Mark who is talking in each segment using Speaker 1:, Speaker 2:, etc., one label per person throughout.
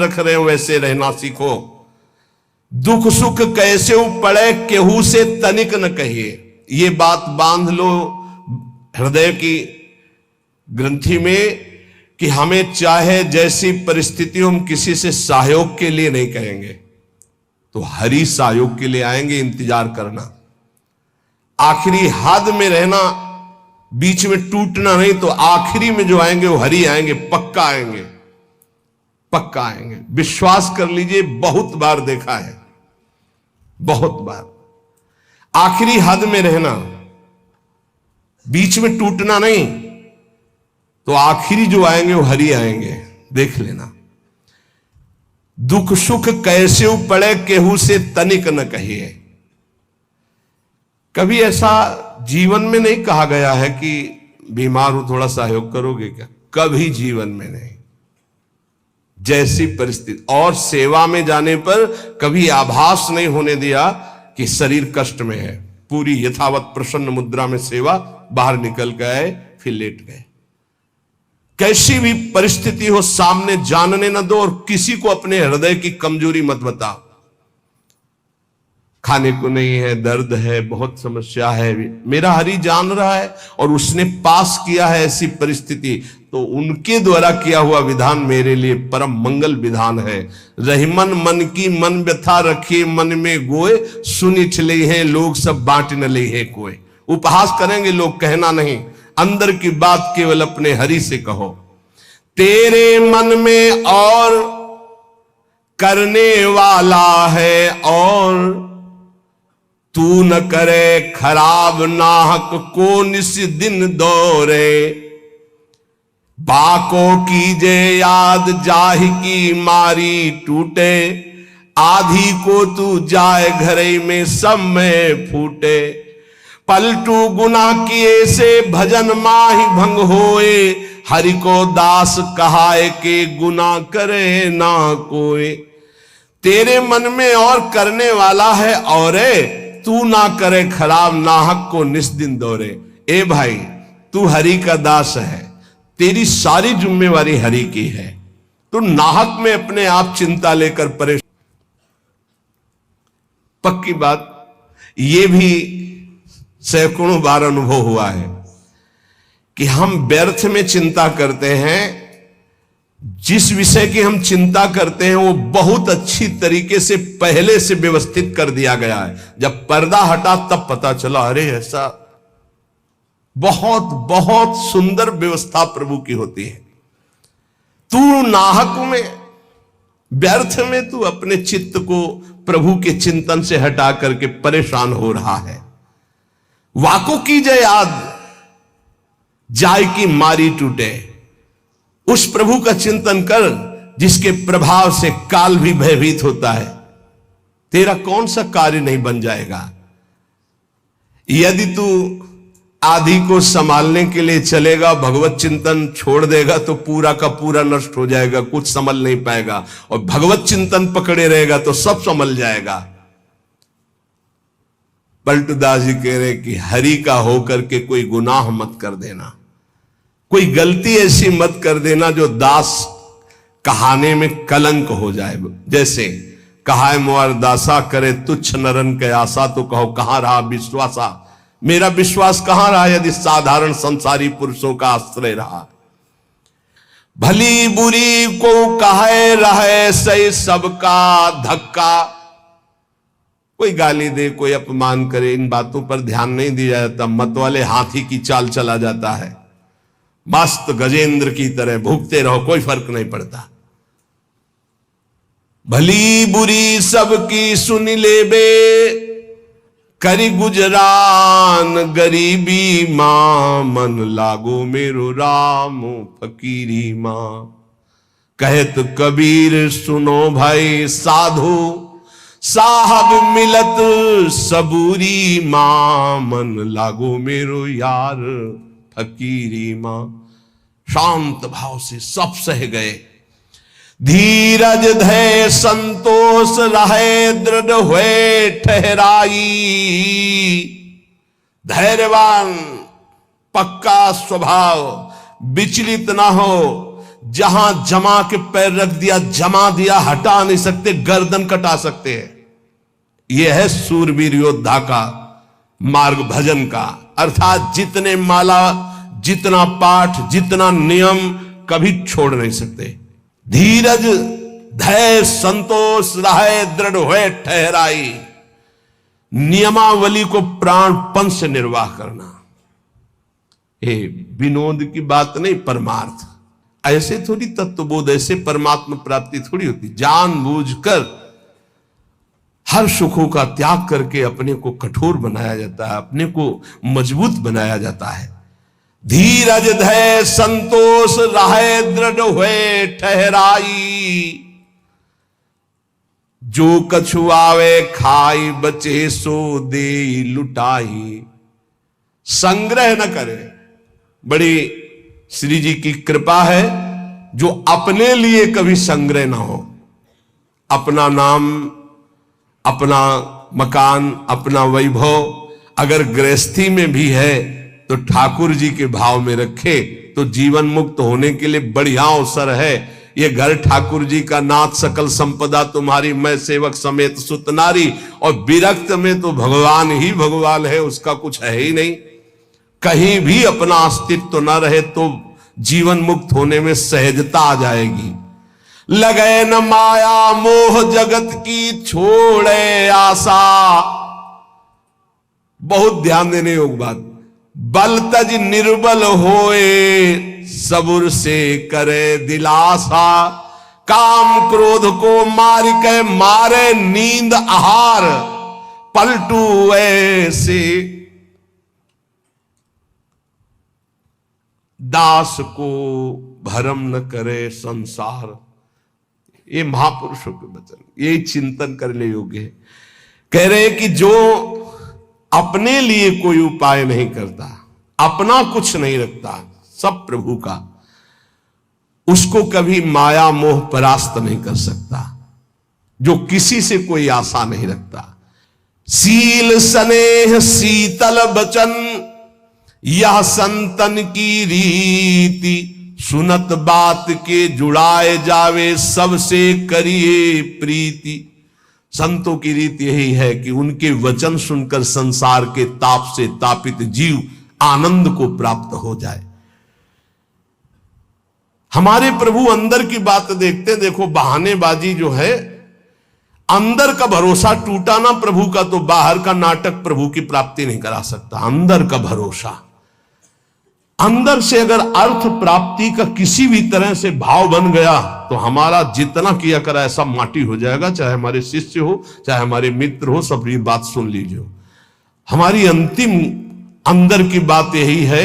Speaker 1: रख रहे हो वैसे रहना सीखो। दुख सुख कैसे पड़े केहू से तनिक न कहिए, ये बात बांध लो हृदय की ग्रंथि में कि हमें चाहे जैसी परिस्थिति हम किसी से सहयोग के लिए नहीं कहेंगे, तो हरि सहयोग के लिए आएंगे। इंतजार करना, आखिरी हद में रहना, बीच में टूटना नहीं। तो आखिरी में जो आएंगे वो हरि आएंगे, पक्का आएंगे, पक्का आएंगे। विश्वास कर लीजिए, बहुत बार देखा है, बहुत बार। आखिरी हद में रहना, बीच में टूटना नहीं, तो आखिरी जो आएंगे वो हरि आएंगे, देख लेना। दुख सुख कैसे पड़े केहू से तनिक न कहिए। कभी ऐसा जीवन में नहीं कहा गया है कि बीमार हो थोड़ा सहयोग करोगे क्या, कभी जीवन में नहीं। जैसी परिस्थिति, और सेवा में जाने पर कभी आभास नहीं होने दिया कि शरीर कष्ट में है। पूरी यथावत प्रसन्न मुद्रा में सेवा, बाहर निकल गए फिर लेट गए। कैसी भी परिस्थिति हो सामने जानने न दो, और किसी को अपने हृदय की कमजोरी मत बताओ। खाने को नहीं है, दर्द है, बहुत समस्या है, मेरा हरि जान रहा है और उसने पास किया है ऐसी परिस्थिति, तो उनके द्वारा किया हुआ विधान मेरे लिए परम मंगल विधान है। रहीमन मन की मन व्यथा रखिए मन में गोए, सुनी चले हैं लोग सब बांट न ले है कोई। उपहास करेंगे लोग, कहना नहीं, अंदर की बात केवल अपने हरि से कहो। तेरे मन में और करने वाला है, और तू न करे खराब नाहक को निस दिन दौरे। बाको कीजे याद जाहि की मारी टूटे, आधी को तू जाए घरे में सब में फूटे। पलटू गुना किए से भजन माही भंग होए, हरि को दास कहाए के गुना करे ना कोई। तेरे मन में और करने वाला है, और तू ना करे खराब नाहक को निस्दिन दौरे। ए भाई, तू हरि का दास है, तेरी सारी जिम्मेवारी हरि की है। तू नाहक में अपने आप चिंता लेकर परेशान। पक्की बात, यह भी सैकड़ों बार अनुभव हुआ है कि हम व्यर्थ में चिंता करते हैं। जिस विषय की हम चिंता करते हैं वो बहुत अच्छी तरीके से पहले से व्यवस्थित कर दिया गया है। जब पर्दा हटा तब पता चला, अरे ऐसा। बहुत बहुत सुंदर व्यवस्था प्रभु की होती है। तू नाहक में, व्यर्थ में तू अपने चित्त को प्रभु के चिंतन से हटा करके परेशान हो रहा है। वाको कीजिए याद जाय की मारी टूटे। उस प्रभु का चिंतन कर जिसके प्रभाव से काल भी भयभीत होता है। तेरा कौन सा कार्य नहीं बन जाएगा। यदि तू आधी को संभालने के लिए चलेगा, भगवत चिंतन छोड़ देगा तो पूरा का पूरा नष्ट हो जाएगा, कुछ संभल नहीं पाएगा। और भगवत चिंतन पकड़े रहेगा तो सब संभल जाएगा। पलटूदास जी कह रहे कि हरि का होकर के कोई गुनाह मत कर देना, कोई गलती ऐसी मत कर देना जो दास कहाने में कलंक हो जाए। जैसे कहा मोर दासा करे तुच्छ नरन के आशा, तो कहो कहां रहा विश्वासा। मेरा विश्वास कहां रहा यदि साधारण संसारी पुरुषों का आश्रय रहा। भली बुरी को कहे रहे सही सबका धक्का। कोई गाली दे, कोई अपमान करे, इन बातों पर ध्यान नहीं दिया जाता। मत वाले हाथी की चाल चला जाता है। मस्त गजेंद्र की तरह भूखते रहो, कोई फर्क नहीं पड़ता। भली बुरी सबकी सुन ले बे, करी गुजरान गरीबी मां, मन लागो मेरो राम फकीरी मां। कहत कबीर सुनो भाई साधु, साहब मिलत सबूरी मां, मन लागो मेरो यार फकीरी मां। शांत भाव से सब सह गए। धीरज धै संतोष रहे, दृढ़ हुए ठहराई। धैर्यवान, पक्का स्वभाव, विचलित ना हो, जहां जमा के पैर रख दिया, जमा दिया, हटा नहीं सकते, गर्दन कटा सकते हैं। यह है सूरवीर योद्धा का मार्ग भजन का। अर्थात जितने माला, जितना पाठ, जितना नियम, कभी छोड़ नहीं सकते। धीरज धैर्य संतोष रहे दृढ़ हुए ठहराई, नियमावली को प्राणपन से निर्वाह करना। ये विनोद की बात नहीं, परमार्थ। ऐसे थोड़ी तत्वबोध, ऐसे परमात्मा प्राप्ति थोड़ी होती। जानबूझकर हर सुखों का त्याग करके अपने को कठोर बनाया जाता है, अपने को मजबूत बनाया जाता है। धीरज धैर्य संतोष रहे दृढ़ हुए ठहराई, जो कछु आवे खाई बचे सो दे लुटाई। संग्रह न करे। बड़ी श्री जी की कृपा है जो अपने लिए कभी संग्रह ना हो। अपना नाम, अपना मकान, अपना वैभव अगर गृहस्थी में भी है तो ठाकुर जी के भाव में रखे तो जीवन मुक्त होने के लिए बढ़िया अवसर है। ये घर ठाकुर जी का, नाथ सकल संपदा तुम्हारी, मैं सेवक समेत सुत नारी। और विरक्त में तो भगवान ही भगवान है, उसका कुछ है ही नहीं। कहीं भी अपना अस्तित्व न रहे तो जीवन मुक्त होने में सहजता आ जाएगी। लगे न माया मोह जगत की छोड़े आशा। बहुत ध्यान देने योग्य बात। बल तज निर्बल होए सबुर से करे दिलासा। काम क्रोध को मार के मारे नींद आहार, पलटू ऐसे दास को भरम न करे संसार। ये महापुरुषों के वचन, ये चिंतन करने योग्य है। कह रहे कि जो अपने लिए कोई उपाय नहीं करता, अपना कुछ नहीं रखता, सब प्रभु का, उसको कभी माया मोह परास्त नहीं कर सकता। जो किसी से कोई आशा नहीं रखता। सील स्नेह शीतल बचन यह संतन की रीति। सुनत बात के जुड़ाए जावे सबसे करिए प्रीति। संतों की रीति यही है कि उनके वचन सुनकर संसार के ताप से तापित जीव आनंद को प्राप्त हो जाए। हमारे प्रभु अंदर की बात देखते, देखो बहानेबाजी जो है, अंदर का भरोसा टूटा ना प्रभु का तो बाहर का नाटक प्रभु की प्राप्ति नहीं करा सकता। अंदर का भरोसा, अंदर से अगर अर्थ प्राप्ति का किसी भी तरह से भाव बन गया तो हमारा जितना किया करा ऐसा माटी हो जाएगा। चाहे हमारे शिष्य हो, चाहे हमारे मित्र हो, सब ये बात सुन लीजिए। हमारी अंतिम अंदर की बात यही है,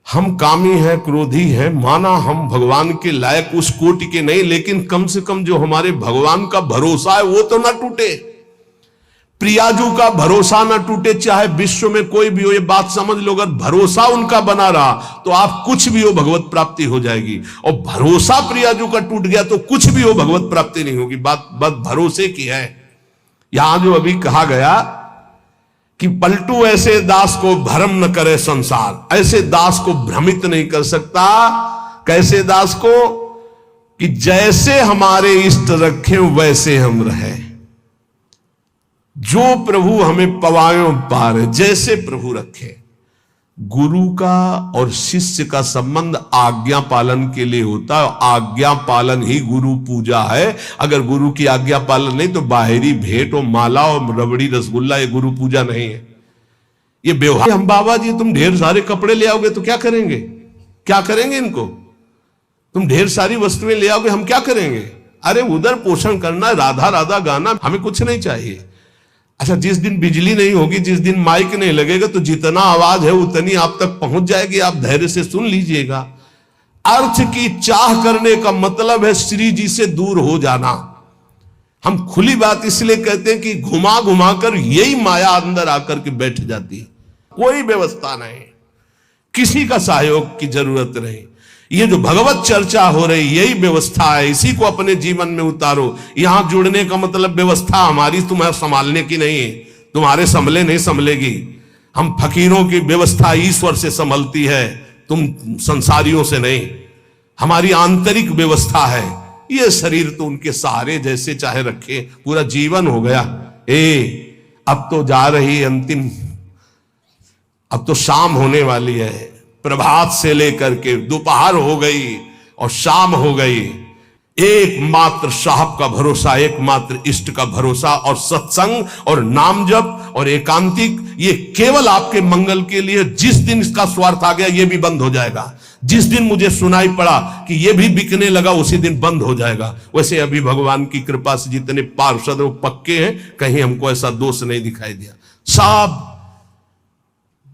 Speaker 1: हम कामी हैं, क्रोधी हैं, माना हम भगवान के लायक उस कोटि के नहीं, लेकिन कम से कम जो हमारे भगवान का भरोसा है वो तो ना टूटे। प्रियाजू का भरोसा ना टूटे, चाहे विश्व में कोई भी हो। ये बात समझ लो, अगर भरोसा उनका बना रहा तो आप कुछ भी हो भगवत प्राप्ति हो जाएगी। और भरोसा प्रियाजू का टूट गया तो कुछ भी हो भगवत प्राप्ति नहीं होगी। बात भरोसे की है। यहां जो अभी कहा गया कि पलटू ऐसे दास को भ्रम न करे संसार, ऐसे दास को भ्रमित नहीं कर सकता। कैसे दास को? कि जैसे हमारे इष्ट रखें वैसे हम रहे। जो प्रभु हमें पवायों पार, जैसे प्रभु रखे। गुरु का और शिष्य का संबंध आज्ञा पालन के लिए होता है। आज्ञा पालन ही गुरु पूजा है। अगर गुरु की आज्ञा पालन नहीं तो बाहरी भेंट और माला और रबड़ी रसगुल्ला ये गुरु पूजा नहीं है। ये व्यवहार। हम बाबा जी तुम ढेर सारे कपड़े ले आओगे तो क्या करेंगे? क्या करेंगे इनको? तुम ढेर सारी वस्तुएं ले आओगे, हम क्या करेंगे? अरे उधर पोषण करना, राधा राधा गाना, हमें कुछ नहीं चाहिए। अच्छा, जिस दिन बिजली नहीं होगी, जिस दिन माइक नहीं लगेगा तो जितना आवाज है उतनी आप तक पहुंच जाएगी। आप धैर्य से सुन लीजिएगा। अर्थ की चाह करने का मतलब है श्री जी से दूर हो जाना। हम खुली बात इसलिए कहते हैं कि घुमा घुमा कर यही माया अंदर आकर के बैठ जाती है। कोई व्यवस्था नहीं, किसी का सहयोग की जरूरत नहीं। ये जो भगवत चर्चा हो रही यही व्यवस्था है। इसी को अपने जीवन में उतारो। यहां जुड़ने का मतलब व्यवस्था हमारी तुम्हें संभालने की नहीं है। तुम्हारे संभले नहीं संभलेगी। हम फकीरों की व्यवस्था ईश्वर से संभलती है, तुम संसारियों से नहीं। हमारी आंतरिक व्यवस्था है। ये शरीर तो उनके सहारे जैसे चाहे रखे, पूरा जीवन हो गया। अब तो जा रही अंतिम, अब तो शाम होने वाली है। प्रभात से लेकर के दोपहर हो गई और शाम हो गई। एकमात्र साहब का भरोसा, एकमात्र इष्ट का भरोसा, और सत्संग और नाम जप और एकांतिक, ये केवल आपके मंगल के लिए। जिस दिन इसका स्वार्थ आ गया ये भी बंद हो जाएगा। जिस दिन मुझे सुनाई पड़ा कि ये भी बिकने लगा उसी दिन बंद हो जाएगा। वैसे अभी भगवान की कृपा से जितने पार्षद वो पक्के हैं, कहीं हमको ऐसा दोष नहीं दिखाई दिया। सब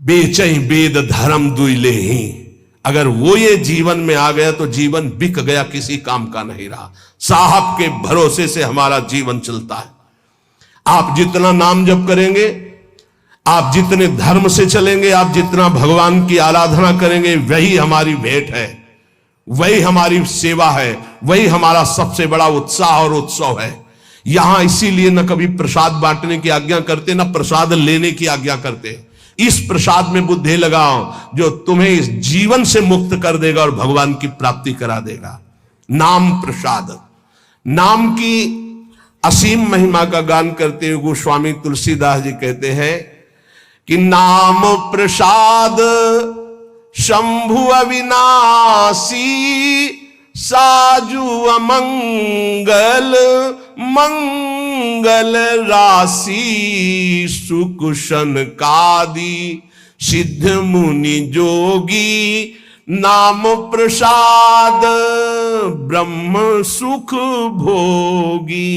Speaker 1: बेचई वेद धर्म दुइले ही, अगर वो ये जीवन में आ गया तो जीवन बिक गया, किसी काम का नहीं रहा। साहब के भरोसे से हमारा जीवन चलता है। आप जितना नाम जप करेंगे, आप जितने धर्म से चलेंगे, आप जितना भगवान की आराधना करेंगे, वही हमारी भेंट है, वही हमारी सेवा है, वही हमारा सबसे बड़ा उत्साह और उत्सव है। यहां इसीलिए न कभी प्रसाद बांटने की आज्ञा करते, न प्रसाद लेने की आज्ञा करते। इस प्रसाद में बुद्धि लगाओ जो तुम्हें इस जीवन से मुक्त कर देगा और भगवान की प्राप्ति करा देगा। नाम प्रसाद, नाम की असीम महिमा का गान करते हुए गोस्वामी तुलसीदास जी कहते हैं कि नाम प्रसाद शंभु अविनाशी, साजु अमंगल मंगल राशि, सुकुशन कादि सिद्ध मुनि जोगी, नाम प्रसाद ब्रह्म सुख भोगी।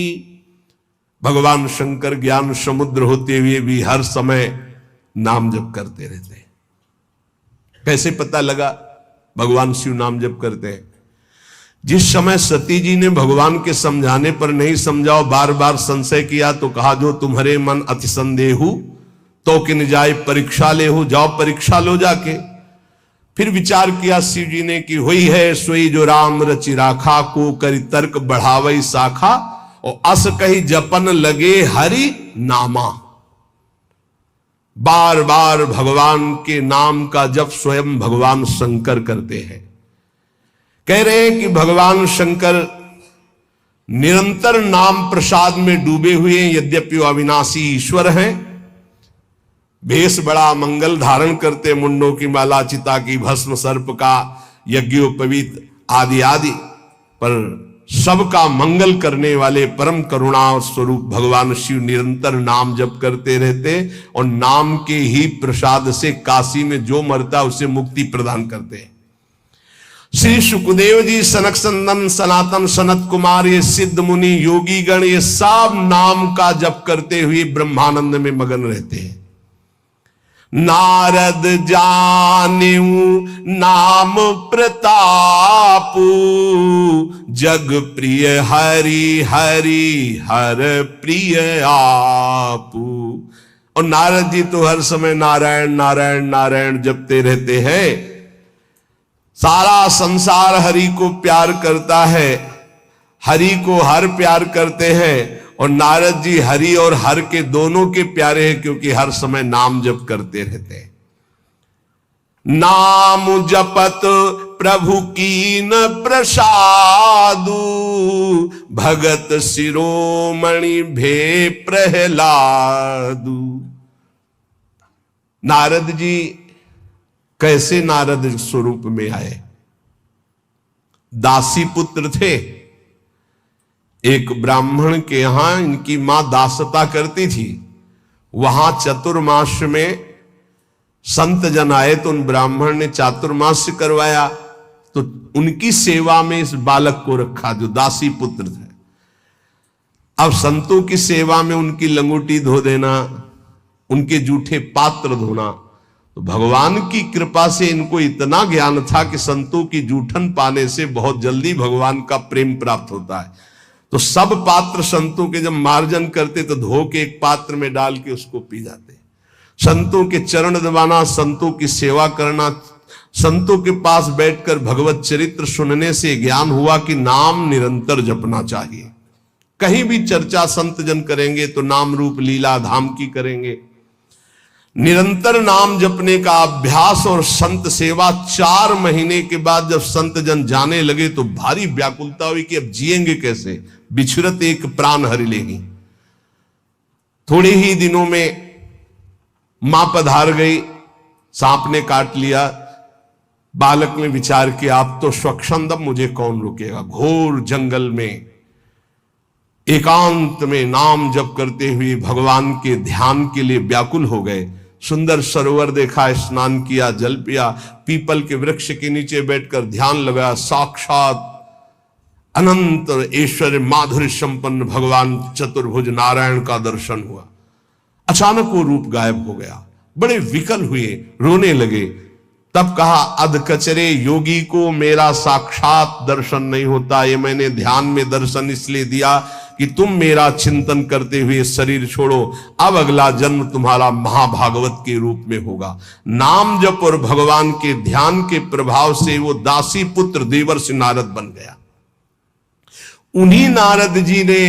Speaker 1: भगवान शंकर ज्ञान समुद्र होते हुए भी हर समय नाम जप करते रहते हैं। कैसे पता लगा भगवान शिव नाम जप करते हैं? जिस समय सती जी ने भगवान के समझाने पर नहीं समझाओ, बार बार संशय किया, तो कहा जो तुम्हारे मन अति संदेहु तो किन जाए परीक्षा ले हो, जाओ परीक्षा लो जाके। फिर विचार किया शिव जी ने कि हुई है सोई जो राम रचि राखा, को करी तर्क बढ़ावई शाखा, और अस कही जपन लगे हरि नामा। बार बार भगवान के नाम का जप स्वयं भगवान शंकर करते हैं। कह रहे हैं कि भगवान शंकर निरंतर नाम प्रसाद में डूबे हुए हैं, यद्यपि वो अविनाशी ईश्वर हैं। भेष बड़ा मंगल धारण करते, मुंडों की माला, चिता की भस्म, सर्प का यज्ञोपवीत आदि आदि, पर सबका मंगल करने वाले परम करुणा स्वरूप भगवान शिव निरंतर नाम जप करते रहते, और नाम के ही प्रसाद से काशी में जो मरता उसे मुक्ति प्रदान करते हैं। श्री सुखदेव जी, सनक संदन, सनातन, सनत कुमार, ये सिद्ध मुनि, योगी गण, ये सब नाम का जप करते हुए ब्रह्मानंद में मगन रहते हैं। नारद जानेऊ नाम प्रतापू, जग प्रिय हरि हरि हर प्रिय आपू। और नारद जी तो हर समय नारायण नारायण नारायण जपते रहते हैं। सारा संसार हरि को प्यार करता है, हरि को हर प्यार करते हैं, और नारद जी हरि और हर के दोनों के प्यारे हैं, क्योंकि हर समय नाम जप करते रहते हैं। नाम जपत प्रभु कीन प्रसादु, भगत शिरोमणि भे प्रहलादु। नारद जी कैसे नारद स्वरूप में आए? दासी पुत्र थे। एक ब्राह्मण के यहां इनकी मां दासता करती थी। वहां चतुर्मास में संत जन आए तो उन ब्राह्मण ने चातुर्मास करवाया, तो उनकी सेवा में इस बालक को रखा जो दासी पुत्र थे। अब संतों की सेवा में उनकी लंगोटी धो देना, उनके जूठे पात्र धोना, तो भगवान की कृपा से इनको इतना ज्ञान था कि संतों की जूठन पाने से बहुत जल्दी भगवान का प्रेम प्राप्त होता है। तो सब पात्र संतों के जब मार्जन करते तो धो के एक पात्र में डाल के उसको पी जाते। संतों के चरण दबाना, संतों की सेवा करना, संतों के पास बैठकर भगवत चरित्र सुनने से ज्ञान हुआ कि नाम निरंतर जपना चाहिए। कहीं भी चर्चा संत जन करेंगे तो नाम रूप लीला धाम की करेंगे। निरंतर नाम जपने का अभ्यास और संत सेवा, 4 महीने के बाद जब संत जन जाने लगे तो भारी व्याकुलता हुई कि अब जिएंगे कैसे, बिछुरत एक प्राण हरि लेगी। थोड़े ही दिनों में मां पधार गई, सांप ने काट लिया। बालक ने विचार किया अब तो स्वच्छंदम, मुझे कौन रोकेगा। घोर जंगल में एकांत में नाम जप करते हुए भगवान के ध्यान के लिए व्याकुल हो गए। सुंदर सरोवर देखा, स्नान किया, जल पिया, पीपल के वृक्ष के नीचे बैठकर ध्यान लगाया। साक्षात अनंत ऐश्वर्य माधुर्य संपन्न भगवान चतुर्भुज नारायण का दर्शन हुआ। अचानक वो रूप गायब हो गया। बड़े विकल हुए, रोने लगे। तब कहा अध कचरे योगी को मेरा साक्षात दर्शन नहीं होता। ये मैंने ध्यान में दर्शन इसलिए दिया कि तुम मेरा चिंतन करते हुए शरीर छोड़ो। अब अगला जन्म तुम्हारा महाभागवत के रूप में होगा। नाम जप और भगवान के ध्यान के प्रभाव से वो दासी पुत्र देवर्षि नारद बन गया। उन्हीं नारद जी ने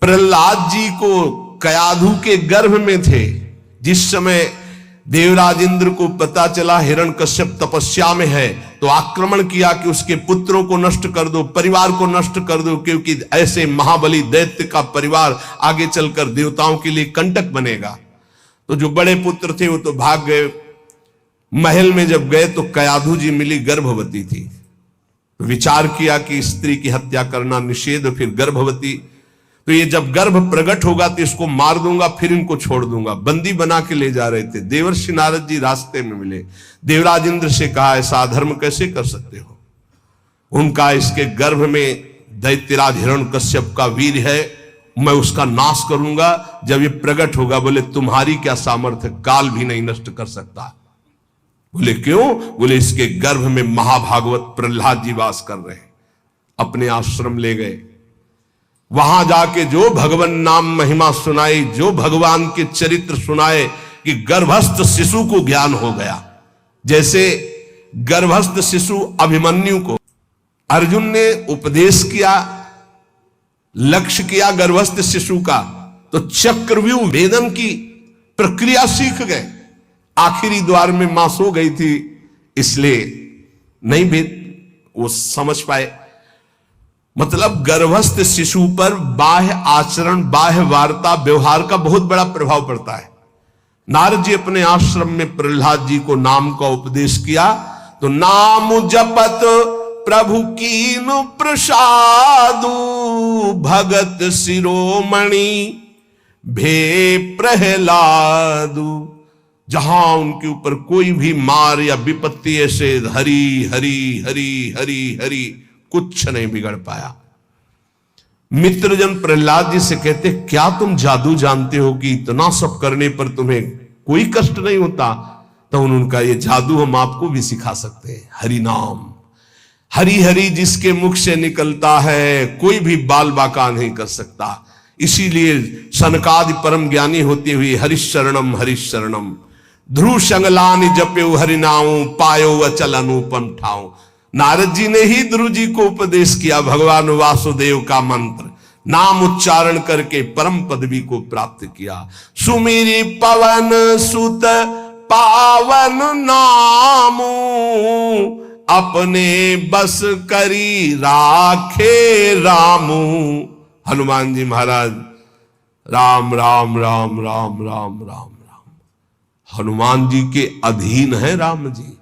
Speaker 1: प्रहलाद जी को कयाधु के गर्भ में थे, जिस समय देवराज इंद्र को पता चला हिरण्यकश्यप तपस्या में है, तो आक्रमण किया कि उसके पुत्रों को नष्ट कर दो, परिवार को नष्ट कर दो, क्योंकि ऐसे महाबली दैत्य का परिवार आगे चलकर देवताओं के लिए कंटक बनेगा। तो जो बड़े पुत्र थे वो तो भाग गए। महल में जब गए तो कयाधु जी मिली, गर्भवती थी। तो विचार किया कि स्त्री की हत्या करना निषेध, फिर गर्भवती, तो ये जब गर्भ प्रकट होगा तो इसको मार दूंगा, फिर इनको छोड़ दूंगा। बंदी बना के ले जा रहे थे। देवर्षि नारद जी रास्ते में मिले। देवराज इंद्र से कहा ऐसा अधर्म कैसे कर सकते हो। उनका इसके गर्भ में दैत्यराज हिरण्यकश्यप का वीर है, मैं उसका नाश करूंगा। जब ये प्रकट होगा, बोले तुम्हारी क्या सामर्थ्य, काल भी नहीं नष्ट कर सकता। बोले क्यों? बोले इसके गर्भ में महाभागवत प्रहलाद जी वास कर रहे हैं। अपने आश्रम ले गए। वहां जाके जो भगवान नाम महिमा सुनाई, जो भगवान के चरित्र सुनाए कि गर्भस्थ शिशु को ज्ञान हो गया। जैसे गर्भस्थ शिशु अभिमन्यु को अर्जुन ने उपदेश किया, लक्ष्य किया गर्भस्थ शिशु का, तो चक्रव्यूह भेदन की प्रक्रिया सीख गए। आखिरी द्वार में मां सो गई थी, इसलिए नहीं भेद वो समझ पाए। मतलब गर्भस्थ शिशु पर बाह्य आचरण, बाह्य वार्ता, व्यवहार का बहुत बड़ा प्रभाव पड़ता है। नारद जी अपने आश्रम में प्रहलाद जी को नाम का उपदेश किया, तो नाम जपत प्रभु कीनु प्रसादु, भगत शिरोमणि भे प्रहलादु। जहां उनके ऊपर कोई भी मार या विपत्ति ऐसे हरि हरि हरि हरि हरि, कुछ नहीं बिगड़ पाया। मित्रजन प्रहलाद जी से कहते क्या तुम जादू जानते हो कि इतना सब करने पर तुम्हें कोई कष्ट नहीं होता? तो उनका ये जादू हम आपको भी सिखा सकते हैं। हरि नाम, हरि हरि जिसके मुख से निकलता है, कोई भी बाल बाका नहीं कर सकता। इसीलिए सनकादि परम ज्ञानी होते हुए हरिशरणम हरिशरणम, ध्रुव संगलानि जप्यो हरिनाऊ, पायो अचल अनुपम ठाऊ। नारद जी ने ही ध्रुव जी को उपदेश किया भगवान वासुदेव का मंत्र, नाम उच्चारण करके परम पदवी को प्राप्त किया। सुमिरी पवन सुत पावन नामू, अपने बस करी राखे रामू। हनुमान जी महाराज राम राम राम राम राम राम राम, हनुमान जी के अधीन है राम जी।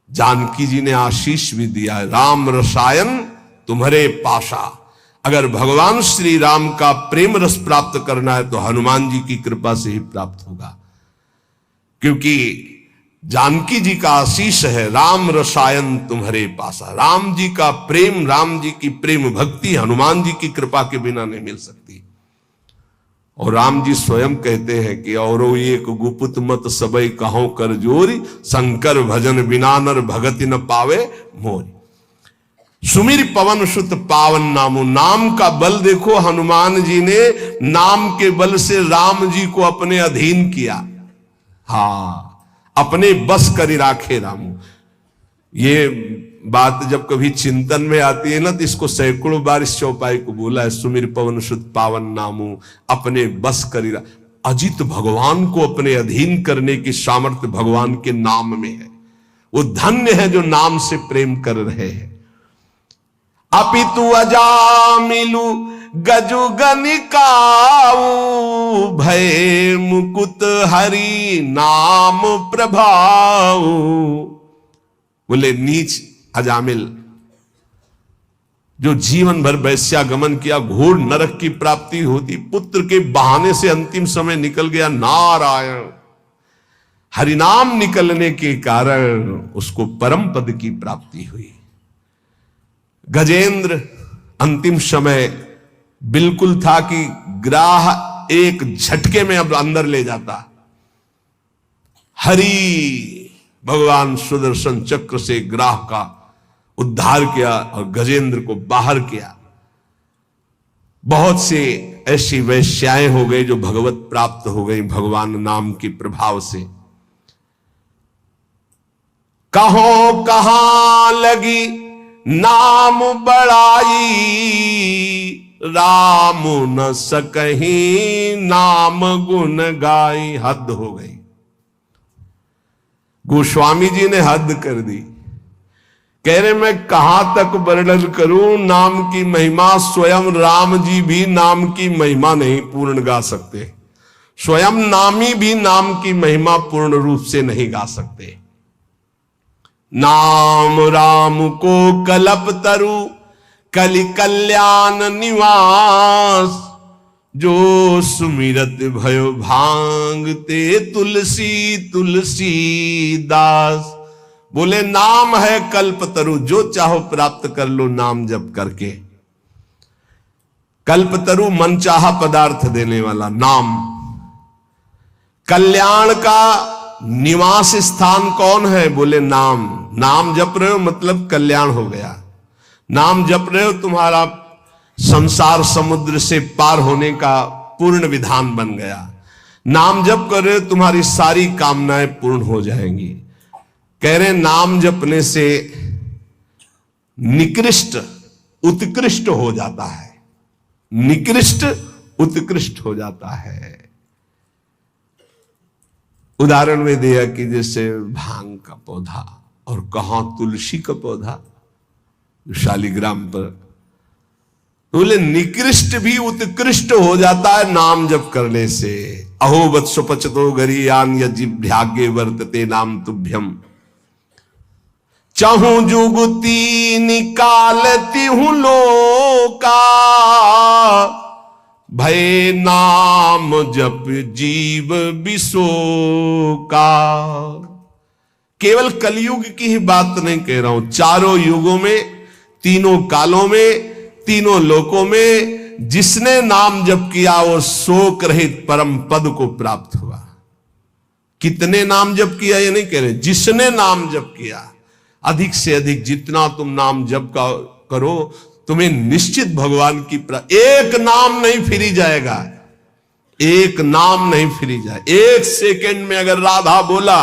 Speaker 1: जानकी जी ने आशीष भी दिया है, राम रसायन तुम्हारे पाशा। अगर भगवान श्री राम का प्रेम रस प्राप्त करना है तो हनुमान जी की कृपा से ही प्राप्त होगा, क्योंकि जानकी जी का आशीष है राम रसायन तुम्हारे पासा। राम जी का प्रेम, राम जी की प्रेम भक्ति हनुमान जी की कृपा के बिना नहीं मिल सकती। और राम जी स्वयं कहते हैं कि और एक गुपुत मत सबई कहो कर जोरी, शंकर भजन बिना नर भगति न पावे मोरी। सुमिर पवन सुत पावन नामो, नाम का बल देखो, हनुमान जी ने नाम के बल से राम जी को अपने अधीन किया। हाँ, अपने बस करी राखे रामू। ये बात जब कभी चिंतन में आती है ना, तो इसको सैकड़ों बार इस चौपाई को बोला है, सुमिर पवन सुत पावन नामू, अपने बस करी अजित भगवान को अपने अधीन करने की सामर्थ्य भगवान के नाम में है। वो धन्य है जो नाम से प्रेम कर रहे हैं। अपितु अजामिलु गजु गनिकाऊ भय मुकुत हरि नाम प्रभाऊ। बोले नीच अजामिल जो जीवन भर वैश्यागमन किया, घोर नरक की प्राप्ति होती, पुत्र के बहाने से अंतिम समय निकल गया। नारायण हरिनाम निकलने के कारण उसको परम पद की प्राप्ति हुई। गजेंद्र अंतिम समय बिल्कुल था कि ग्राह एक झटके में अब अंदर ले जाता। हरि भगवान सुदर्शन चक्र से ग्राह का उद्धार किया और गजेंद्र को बाहर किया। बहुत से ऐसी वैश्याएं हो गई जो भगवत प्राप्त हो गई भगवान नाम के प्रभाव से। कहो कहां लगी नाम बड़ाई राम न सकहीं नाम गुण गाई। हद हो गई। गोस्वामी जी ने हद कर दी। कह रहे मैं कहां तक वर्णन करूं नाम की महिमा। स्वयं राम जी भी नाम की महिमा नहीं पूर्ण गा सकते। स्वयं नामी भी नाम की महिमा पूर्ण रूप से नहीं गा सकते। नाम राम को कलप तरु कलि कल्याण निवास। जो सुमिरत भयो भांगते तुलसी तुलसी दास। बोले नाम है कल्पतरु, जो चाहो प्राप्त कर लो नाम जप करके। कल्पतरु मनचाहा पदार्थ देने वाला नाम। कल्याण का निवास स्थान कौन है? बोले नाम। नाम जप रहे हो मतलब कल्याण हो गया। नाम जप रहे हो तुम्हारा संसार समुद्र से पार होने का पूर्ण विधान बन गया। नाम जप कर रहे हो तुम्हारी सारी कामनाएं पूर्ण हो जाएंगी। कह रहे नाम जपने से निकृष्ट उत्कृष्ट हो जाता है। निकृष्ट उत्कृष्ट हो जाता है। उदाहरण में दिया कि जैसे भांग का पौधा और कहां तुलसी का पौधा शालिग्राम पर। बोले निकृष्ट भी उत्कृष्ट हो जाता है नाम जप करने से। अहो वत्सो पचतो गरीयान यजिभ्यागे वर्तते नाम तुभ्यम। चाहूं जुगती निकालती हूं लोका भय नाम जप जीव विशोका। केवल कलयुग की ही बात नहीं कह रहा हूं, चारों युगों में, तीनों कालों में, तीनों लोकों में जिसने नाम जप किया वो शोक रहित परम पद को प्राप्त हुआ। कितने नाम जप किया ये नहीं कह रहे, जिसने नाम जप किया। अधिक से अधिक जितना तुम नाम जप का करो तुम्हें निश्चित भगवान की एक नाम नहीं फिरी जाएगा। एक नाम नहीं फिरी जाए। एक सेकंड में अगर राधा बोला,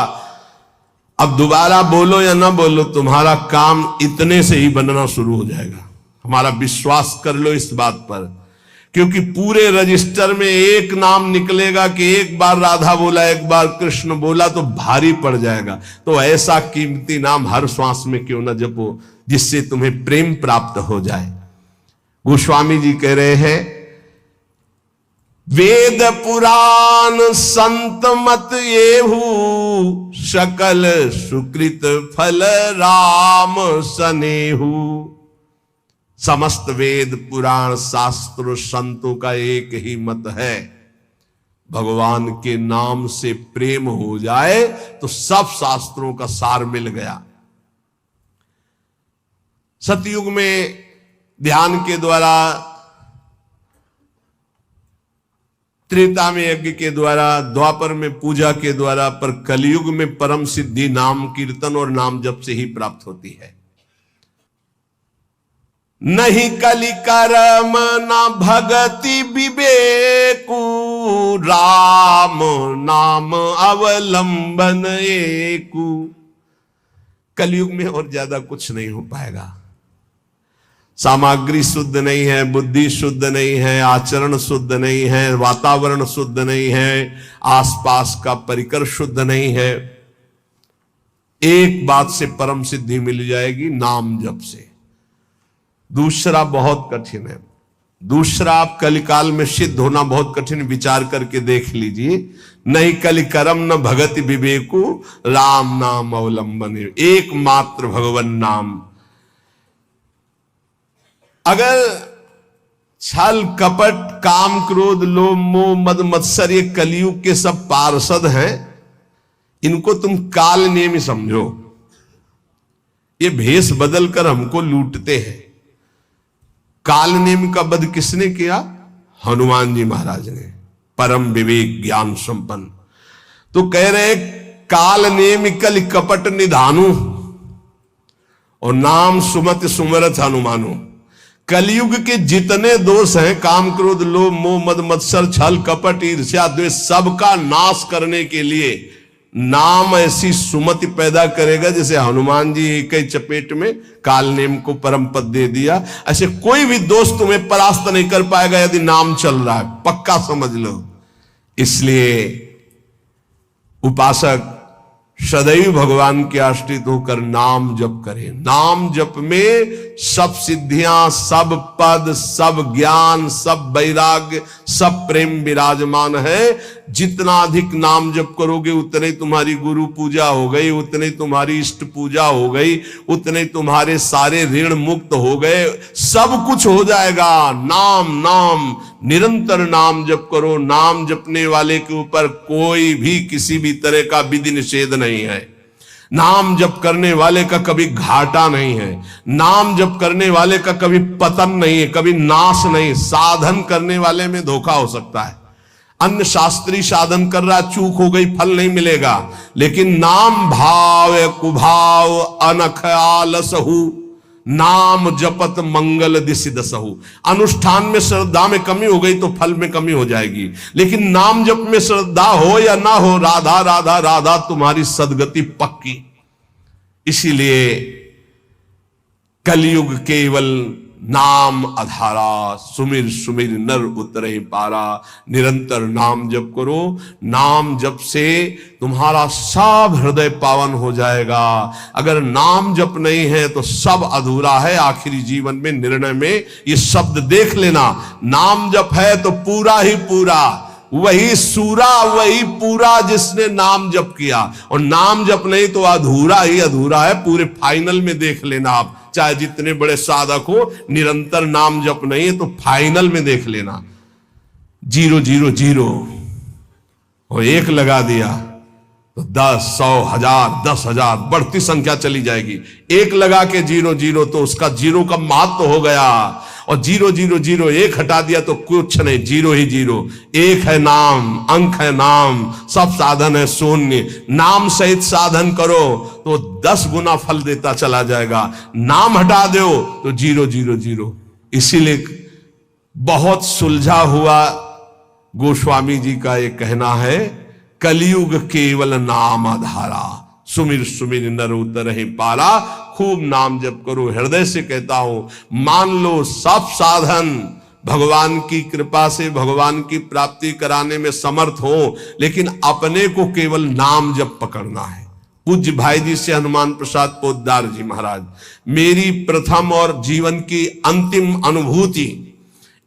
Speaker 1: अब दोबारा बोलो या ना बोलो, तुम्हारा काम इतने से ही बनना शुरू हो जाएगा। हमारा विश्वास कर लो इस बात पर, क्योंकि पूरे रजिस्टर में एक नाम निकलेगा कि एक बार राधा बोला, एक बार कृष्ण बोला तो भारी पड़ जाएगा। तो ऐसा कीमती नाम हर श्वास में क्यों न जपो जिससे तुम्हें प्रेम प्राप्त हो जाए। गोस्वामी जी कह रहे हैं वेद पुराण संत मत येहू सकल सुकृत फल राम सनेहू। समस्त वेद पुराण शास्त्र संतों का एक ही मत है, भगवान के नाम से प्रेम हो जाए तो सब शास्त्रों का सार मिल गया। सतयुग में ध्यान के द्वारा, त्रेता में यज्ञ के द्वारा, द्वापर में पूजा के द्वारा, पर कलयुग में परम सिद्धि नाम कीर्तन और नाम जप से ही प्राप्त होती है। नहीं कलि कर्म न भगति विवेकु राम नाम अवलंबन एकु। कलयुग में और ज्यादा कुछ नहीं हो पाएगा। सामग्री शुद्ध नहीं है, बुद्धि शुद्ध नहीं है, आचरण शुद्ध नहीं है, वातावरण शुद्ध नहीं है, आसपास का परिकर शुद्ध नहीं है, एक बात से परम सिद्धि मिल जाएगी, नाम जप से। दूसरा बहुत कठिन है, दूसरा आप कलिकाल में सिद्ध होना बहुत कठिन, विचार करके देख लीजिए। नहीं कलिकरम न भगति विवेकु राम नाम अवलंबन, एकमात्र भगवन नाम। अगर छल कपट काम क्रोध लोभ मोह मद मत्सर ये कलयुग के सब पार्षद हैं, इनको तुम काल नेमी समझो। ये भेष बदल कर हमको लूटते हैं। काल नेम का वध किसने किया? हनुमान जी महाराज ने, परम विवेक ज्ञान संपन्न। तो कह रहे काल नेम कल कपट निधानु और नाम सुमत सुमरत हनुमानु। कलयुग के जितने दोष हैं, काम क्रोध लोभ मोह मद मत्सर छल कपट ईर्ष्या द्वेष, सबका नाश करने के लिए नाम ऐसी सुमति पैदा करेगा जैसे हनुमान जी एक ही चपेट में काल नेम को परम पद दे दिया। ऐसे कोई भी दोस्त तुम्हें परास्त नहीं कर पाएगा यदि नाम चल रहा है, पक्का समझ लो। इसलिए उपासक सदैव भगवान के आश्रित होकर नाम जप करें। नाम जप में सब सिद्धियां, सब पद, सब ज्ञान, सब वैराग्य, सब प्रेम विराजमान है। जितना अधिक नाम जप करोगे उतने तुम्हारी गुरु पूजा हो गई, उतने तुम्हारी इष्ट पूजा हो गई, उतने तुम्हारे सारे ऋण मुक्त हो गए, सब कुछ हो जाएगा। नाम नाम निरंतर नाम जप करो। नाम जपने वाले के ऊपर कोई भी किसी भी तरह का विधि निषेध नहीं है। नाम जप करने वाले का कभी घाटा नहीं है। नाम जप करने वाले का कभी पतन नहीं है, कभी नाश नहीं। साधन करने वाले में धोखा हो सकता है। अन्य शास्त्री साधन कर रहा, चूक हो गई, फल नहीं मिलेगा। लेकिन नाम भाव कुभाव अनख आलसहु नाम जपत मंगल दिशि दसहु। अनुष्ठान में श्रद्धा में कमी हो गई तो फल में कमी हो जाएगी, लेकिन नाम जप में श्रद्धा हो या ना हो, राधा राधा राधा तुम्हारी सदगति पक्की। इसीलिए कलयुग केवल नाम आधारा, सुमिर सुमिर नर उतरे पारा। निरंतर नाम जप करो। नाम जप से तुम्हारा सब हृदय पावन हो जाएगा। अगर नाम जप नहीं है तो सब अधूरा है। आखिरी जीवन में निर्णय में ये शब्द देख लेना, नाम जप है तो पूरा ही पूरा, वही सूरा वही पूरा जिसने नाम जप किया। और नाम जप नहीं तो अधूरा ही अधूरा है। पूरे फाइनल में देख लेना आप, चाहे जितने बड़े साधक हो, निरंतर नाम जप नहीं है तो फाइनल में देख लेना 0 0 0 और 1 लगा दिया तो 10 100 1000 10,000 बढ़ती संख्या चली जाएगी। 1 लगा के 0 0 तो उसका 0 का महत्व हो गया। और 0 0 0 1 हटा दिया तो कुछ नहीं, 0 ही 0। 1 है नाम, अंक है नाम, सब साधन है शून्य। नाम सहित साधन करो तो 10 गुना फल देता चला जाएगा। नाम हटा दो तो 0 0 0। इसीलिए बहुत सुलझा हुआ गोस्वामी जी का ये कहना है, कलयुग केवल नाम आधारा, सुमिर सुमिर नर उतरहि पारा। खूब नाम जप करो। हृदय से कहता हूं, मान लो सब साधन भगवान की कृपा से भगवान की प्राप्ति कराने में समर्थ हो, लेकिन अपने को केवल नाम जप पकड़ना है। पूज्य भाई जी से हनुमान प्रसाद पोद्दार जी महाराज, मेरी प्रथम और जीवन की अंतिम अनुभूति,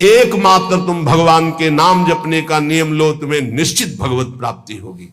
Speaker 1: एकमात्र तुम भगवान के नाम जपने का नियम लो, तुम्हें निश्चित भगवत प्राप्ति होगी।